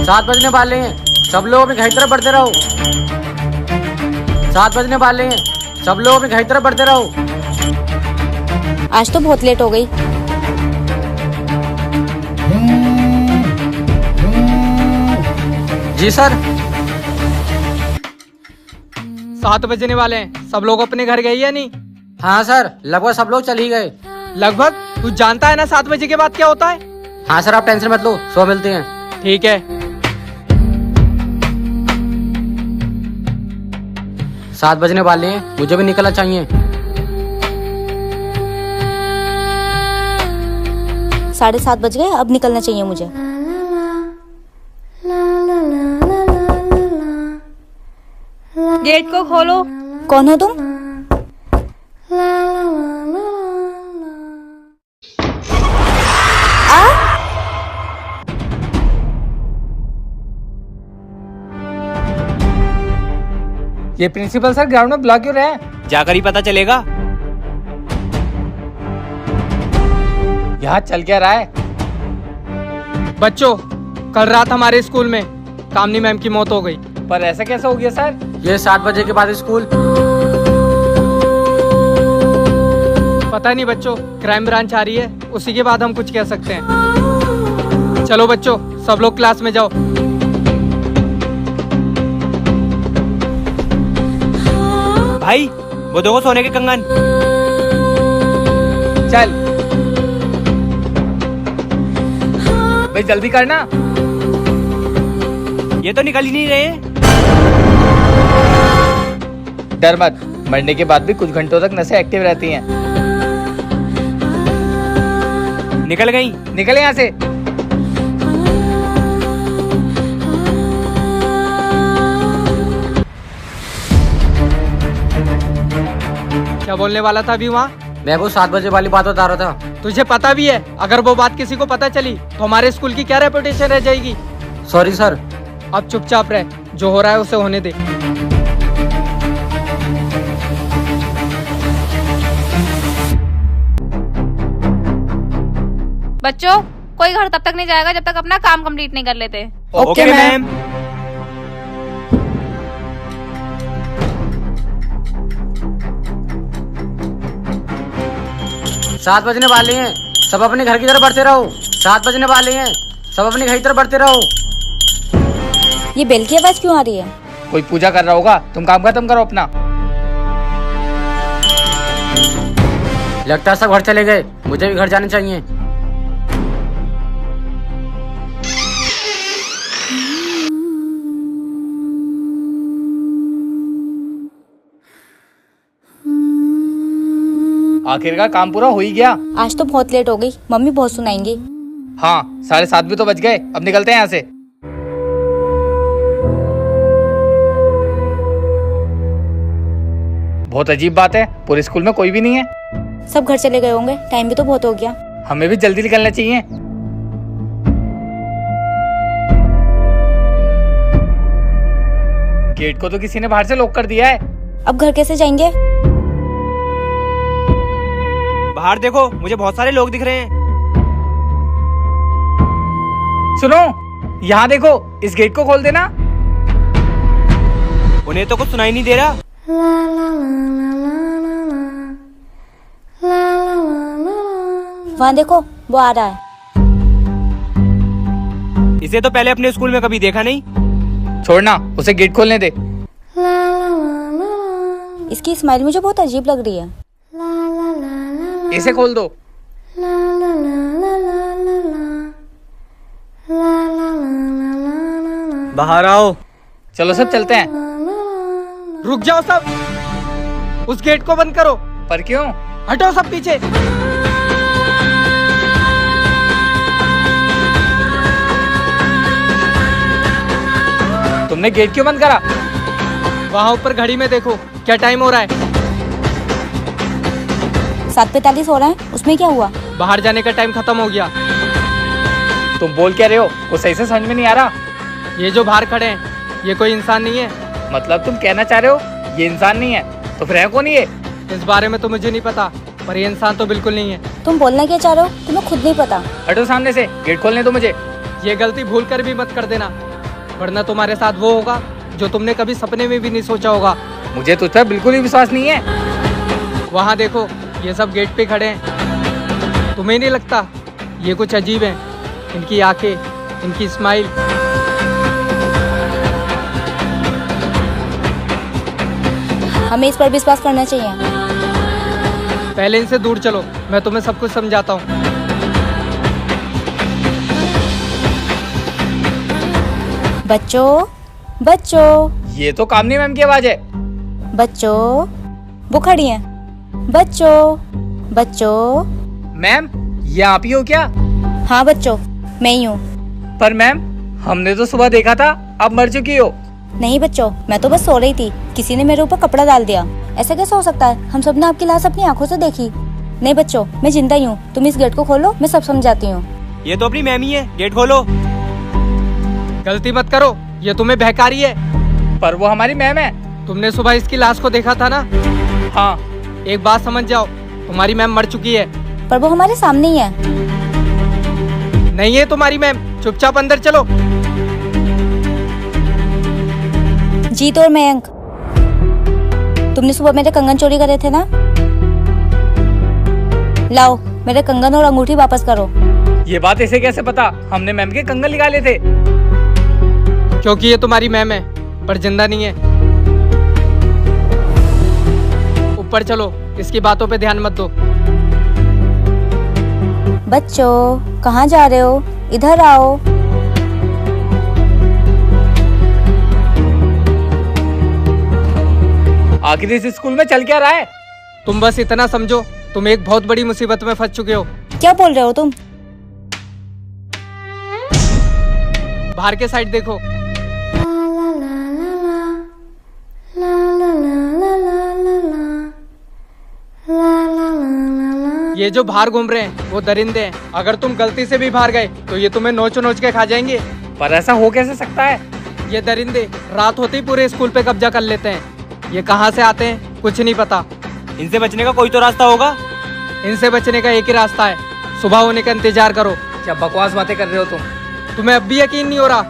7 बजने वाले हैं, सब लोग अपने घर की तरफ बढ़ते रहो। 7 बजने वाले हैं, सब लोग अपने घर की तरफ बढ़ते रहो। आज तो बहुत लेट हो गई। जी सर। 7 बजने वाले हैं, सब लोग अपने घर गए या नहीं? हाँ सर, लगभग सब लोग चल ही गए। लगभग? तू जानता है ना 7 बजे के बाद क्या होता है? हाँ सर, आप टेंशन मत लो, सुबह मिलते हैं। ठीक है। 7 बजने वाले हैं, मुझे भी निकलना चाहिए। 7:30 बज गए, अब निकलना चाहिए मुझे। गेट को खोलो। कौन हो तुम? ये प्रिंसिपल सर ग्राउंड में बुला क्यों रहे हैं? जाकर ही पता चलेगा। यहाँ चल क्या रहा है? बच्चों, कल रात हमारे स्कूल में कामनी मैम की मौत हो गई। पर ऐसा कैसे हो गया सर? ये 7 बजे के बाद स्कूल। पता नहीं बच्चों, क्राइम ब्रांच आ रही है, उसी के बाद हम कुछ कह सकते हैं। चलो बच्चों, सब लोग क्लास में जाओ। भाई, वो देखो सोने के कंगन। चल भाई, जल्दी करना। ये तो निकल ही नहीं रहे। डर मत, मरने के बाद भी कुछ घंटों तक नसें एक्टिव रहती हैं। निकल गई। निकल यहाँ से। क्या बोलने वाला था अभी वहाँ? मैं वो 7 बजे वाली बात बता रहा था। तुझे पता भी है, अगर वो बात किसी को पता चली तो हमारे स्कूल की क्या रेपुटेशन रह जाएगी। Sorry sir. अब चुपचाप रह, जो हो रहा है उसे होने दे। बच्चों, कोई घर तब तक नहीं जाएगा जब तक अपना काम कंप्लीट नहीं कर लेते। Okay ma'am. सात बजने वाले हैं, सब अपने घर की तरफ बढ़ते रहो। 7 बजने वाले हैं, सब अपने घर की तरफ बढ़ते रहो। ये बेल की आवाज क्यों आ रही है? कोई पूजा कर रहा होगा, तुम काम खत्म करो अपना। लगता है सब घर चले गए, मुझे भी घर जाना चाहिए। आखिरकार काम पूरा हो ही गया। आज तो बहुत लेट हो गई, मम्मी बहुत सुनाएंगी। हाँ, 7:30 भी तो बज गए, अब निकलते हैं यहाँ से। बहुत अजीब बात है, पूरे स्कूल में कोई भी नहीं है। सब घर चले गए होंगे, टाइम भी तो बहुत हो गया। हमें भी जल्दी निकलना चाहिए। गेट को तो किसी ने बाहर से लॉक कर दिया है। अब घर कैसे जाएंगे? बाहर देखो, मुझे बहुत सारे लोग दिख रहे हैं। सुनो, यहाँ देखो, इस गेट को खोल देना। उन्हें तो कुछ सुनाई नहीं दे रहा। वहाँ देखो, वो आ रहा है। इसे तो पहले अपने स्कूल में कभी देखा नहीं। छोड़ना, उसे गेट खोलने दे। इसकी स्माइल मुझे बहुत अजीब लग रही है। इसे खोल दो। बाहर आओ। चलो सब चलते हैं। रुक जाओ सब, उस गेट को बंद करो। पर क्यों? हटो सब पीछे। तुमने गेट क्यों बंद करा? वहाँ ऊपर घड़ी में देखो, क्या टाइम हो रहा है। 7:45 हो रहा है, उसमें क्या हुआ? बाहर जाने का टाइम खत्म हो गया। तुम बोल क्या रहे हो? वो सही से समझ में नहीं आ रहा। ये जो बाहर खड़े हैं, ये कोई इंसान नहीं है। मतलब तुम कहना चाह रहे हो ये इंसान नहीं है? तो फिर है कौन ये? इस बारे में तो मुझे नहीं पता, पर ये इंसान तो बिल्कुल नहीं है। तुम बोलना क्या चाह रहे हो? तुम्हें खुद नहीं पता। हटो सामने से, गेट खोलने दो मुझे। ये गलती भूल कर भी मत कर देना, वरना तुम्हारे साथ वो होगा जो तुमने कभी सपने में भी नहीं सोचा होगा। मुझे तुझ पर बिल्कुल ही विश्वास नहीं है। वहाँ देखो, ये सब गेट पे खड़े हैं। तुम्हें नहीं लगता ये कुछ अजीब है? इनकी आंखें, इनकी स्माइल। हमें इस पर विश्वास करना चाहिए। पहले इनसे दूर चलो, मैं तुम्हें सब कुछ समझाता हूँ। बच्चों, बच्चों, ये तो कामनी मैम की आवाज है। बच्चों, वो खड़ी हैं। बच्चों, बच्चों। मैम, ये आप ही हो क्या? हाँ बच्चों, मैं ही हूँ। पर मैम, हमने तो सुबह देखा था आप मर चुकी हो। नहीं बच्चों, मैं तो बस सो रही थी, किसी ने मेरे ऊपर कपड़ा डाल दिया। ऐसा कैसे हो सकता है? हम सब ने आपकी लाश अपनी आंखों से देखी। नहीं बच्चों, मैं जिंदा ही हूँ। तुम इस गेट को खोलो, मैं सब समझाती हूँ। ये तो अपनी मैम ही है, गेट खोलो। गलती मत करो, ये तुम्हें बहका रही है। पर वो हमारी मैम है। तुमने सुबह इसकी लाश को देखा था ना? हाँ, एक बात समझ जाओ, तुम्हारी मैम मर चुकी है। पर वो हमारे सामने ही है। नहीं है तुम्हारी मैम, चुपचाप अंदर चलो। जीत और मयंक, तुमने सुबह मेरे कंगन चोरी करे थे ना? लाओ, मेरे कंगन और अंगूठी वापस करो। ये बात इसे कैसे पता? हमने मैम के कंगन निकाले थे। क्योंकि ये तुम्हारी मैम है, पर जिंदा नहीं है। ऊपर चलो, इसकी बातों पे ध्यान मत दो। बच्चों, कहाँ जा रहे हो? इधर आओ। आखिर इस स्कूल में चल क्या रहा है? तुम बस इतना समझो, तुम एक बहुत बड़ी मुसीबत में फंस चुके हो। क्या बोल रहे हो तुम? बाहर के साइड देखो। ये जो बाहर घूम रहे हैं वो दरिंदे हैं। अगर तुम गलती से भी बाहर गए तो ये तुम्हें नोच नोच के खा जाएंगे। पर ऐसा हो कैसे सकता है? ये दरिंदे रात होते ही पूरे स्कूल पे कब्जा कर लेते हैं। ये कहाँ से आते हैं कुछ नहीं पता। इनसे बचने का कोई तो रास्ता होगा। इनसे बचने का एक ही रास्ता है, सुबह होने का इंतजार करो। क्या बकवास बातें कर रहे हो तुम? तुम्हें अब भी यकीन नहीं हो रहा?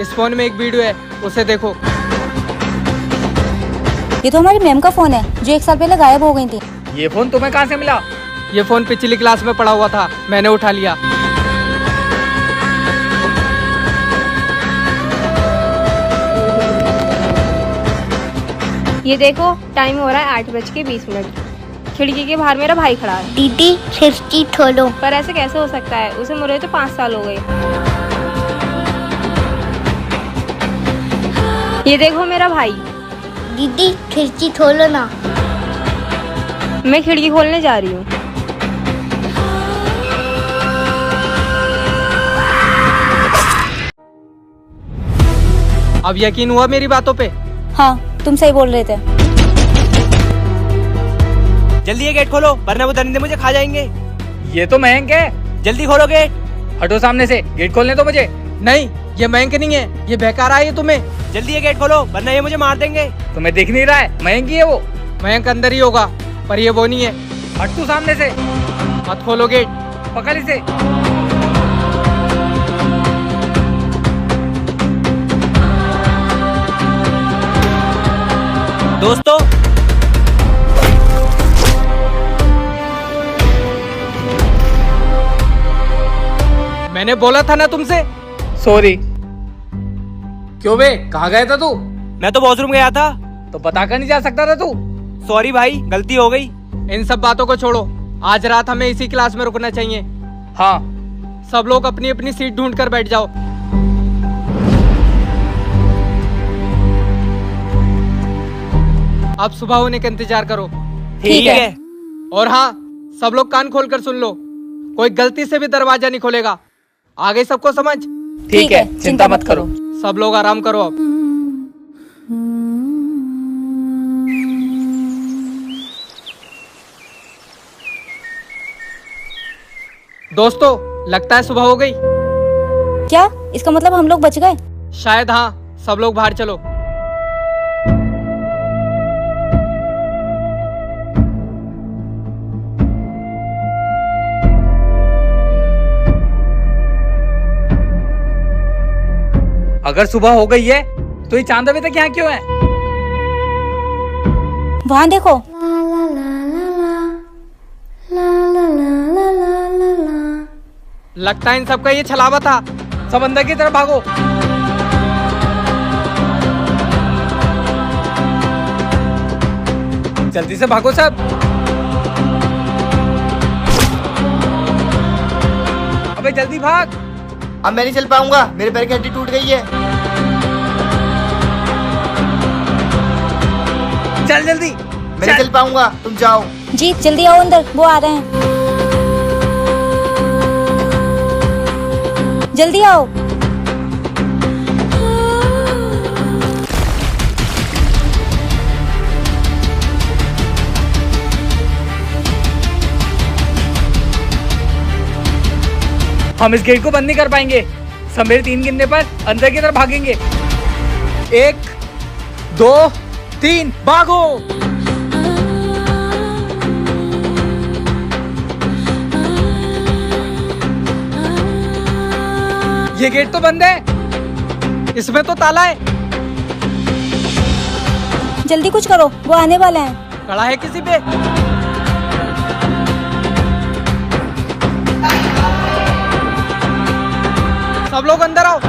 इस फोन में एक वीडियो है, उसे देखो। ये तो हमारी मैम का फोन है, जो 1 साल पहले गायब हो गई थी। ये फोन तुम्हें कहाँ से मिला? ये फोन पिछली क्लास में पड़ा हुआ था, मैंने उठा लिया। ये देखो, टाइम हो रहा है 8:20। खिड़की के बाहर मेरा भाई खड़ा है। दीदी खिड़की खोलो। पर ऐसे कैसे हो सकता है? उसे मरे तो 5 साल हो गए। ये देखो मेरा भाई। दीदी खिड़की खोलो ना। मैं खिड़की खोलने जा रही हूँ। अब यकीन हुआ मेरी बातों पे? हाँ, तुम सही बोल रहे थे। जल्दी ये गेट खोलो, वरना वो दरिंदे मुझे खा जाएंगे। ये तो मयंक है। जल्दी खोलो गेट। हटो सामने से, गेट खोलने दो मुझे। नहीं, ये मयंक नहीं है, ये बेकार है। ये तुम्हें जल्दी ये गेट खोलो, वरना ये मुझे मार देंगे। तुम्हें दिख नहीं रहा है? मयंक ही है वो। मयंक अंदर ही होगा, पर ये वो नहीं है। हट तू सामने से, मत खोलो गेट। पकड़ इसे। दोस्तों, मैंने बोला था ना तुमसे। सॉरी। क्यों बे, कहाँ गया था तू? मैं तो वॉशरूम गया था। तो बता कर नहीं जा सकता था तू? सॉरी भाई, गलती हो गई। इन सब बातों को छोड़ो, आज रात हमें इसी क्लास में रुकना चाहिए। हाँ, सब लोग अपनी अपनी सीट ढूंढ कर बैठ जाओ। अब सुबह होने का इंतजार करो। ठीक है। और हाँ, सब लोग कान खोल कर सुन लो, कोई गलती से भी दरवाजा नहीं खोलेगा। आगे सबको समझ? ठीक है, चिंता मत करो। सब लोग आराम करो अब। दोस्तों, लगता है सुबह हो गई। क्या इसका मतलब हम लोग बच गए? शायद हाँ। सब लोग बाहर चलो। अगर सुबह हो गई है तो ये चांद अभी तक यहाँ क्यों है? वहाँ देखो। लगता है इन सबका ये छलावा था। सब अंदर की तरफ भागो। जल्दी से भागो सब। अबे जल्दी भाग। अब मैं नहीं चल पाऊंगा, मेरे पैर की हड्डी टूट गई है। चल जल्दी। मैं नहीं चल पाऊंगा, तुम जाओ। जीत जल्दी आओ अंदर, वो आ रहे हैं। जल्दी आओ। हम इस गेट को बंद नहीं कर पाएंगे। सब मेरे 3 गिनने पर अंदर की तरफ भागेंगे। 1 2 3 भागो। ये गेट तो बंद है, इसमें तो ताला है। जल्दी कुछ करो, वो आने वाले हैं। खड़ा है किसी पे? सब लोग अंदर आओ।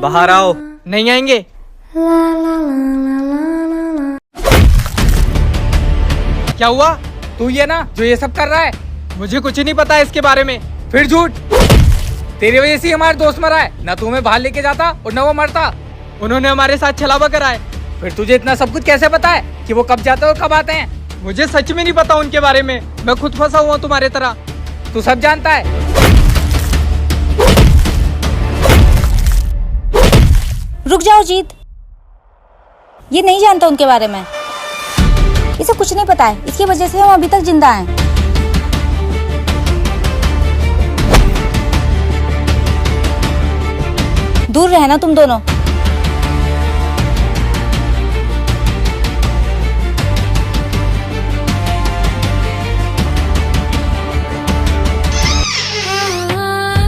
बाहर आओ। नहीं आएंगे। क्या हुआ? तू ये ना जो ये सब कर रहा है? मुझे कुछ नहीं पता है इसके बारे में। फिर झूठ। तेरी वजह से हमारा दोस्त मरा है। ना तू हमें बाहर लेके जाता और न वो मरता। उन्होंने हमारे साथ छलावा करा है। फिर तुझे इतना सब कुछ कैसे पता है कि वो कब जाते हैं और कब आते हैं? मुझे सच में नहीं पता उनके बारे में। मैं खुद फंसा हुआ तुम्हारे तरह। तू सब जानता है। रुक जाओ जीत, ये नहीं जानता उनके बारे में। इसे कुछ नहीं पता है, इसकी वजह से हम अभी तक जिंदा हैं। दूर रहना तुम दोनों।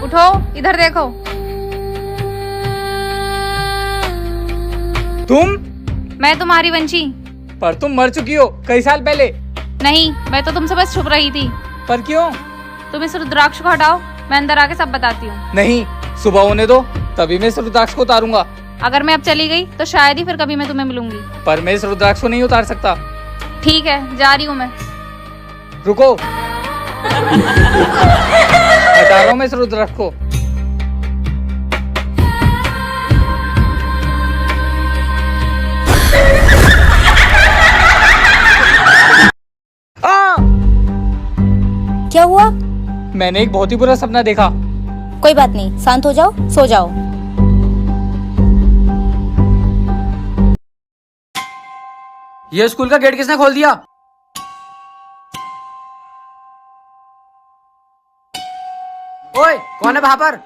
उठो, इधर देखो। तुम? मैं तुम्हारी वंशी। पर तुम मर चुकी हो कई साल पहले। नहीं, मैं तो तुमसे बस छुप रही थी। पर क्यों? तुम इस रुद्राक्ष को हटाओ, मैं अंदर आके सब बताती हूँ। नहीं, सुबह होने दो, तभी मैं इस रुद्राक्ष को उतारूंगा। अगर मैं अब चली गई तो शायद ही फिर कभी मैं तुम्हें मिलूंगी। पर मैं इस रुद्राक्ष को नहीं उतार सकता। ठीक है, जा रही हूँ मैं। रुको। हटा रहा हूँ मैं इस रुद्राक्ष को। क्या हुआ? मैंने एक बहुत ही बुरा सपना देखा। कोई बात नहीं, शांत हो जाओ, सो जाओ। ये स्कूल का गेट किसने खोल दिया? ओए, कौन है वहां पर?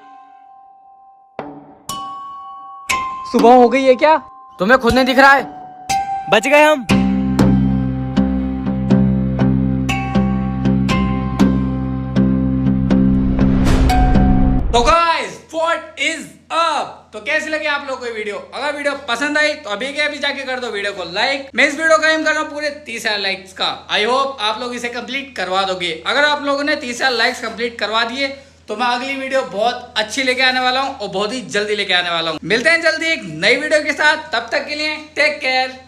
सुबह हो गई है क्या? तुम्हें खुद नहीं दिख रहा है? बच गए हम। तो गाइस, व्हाट इज अप? तो कैसी लगी आप लोगों को वीडियो? अगर वीडियो पसंद आई तो अभी के अभी जाके कर दो वीडियो को लाइक। मैं इस वीडियो का एम कर रहा हूँ पूरे 30,000 लाइक्स का। आई होप आप लोग इसे कंप्लीट करवा दोगे। अगर आप लोगों ने 30,000 लाइक्स कंप्लीट करवा दिए तो मैं अगली वीडियो बहुत अच्छी लेके आने वाला हूँ और बहुत ही जल्दी लेके आने वाला हूँ। मिलते हैं जल्दी एक नई वीडियो के साथ। तब तक के लिए टेक केयर।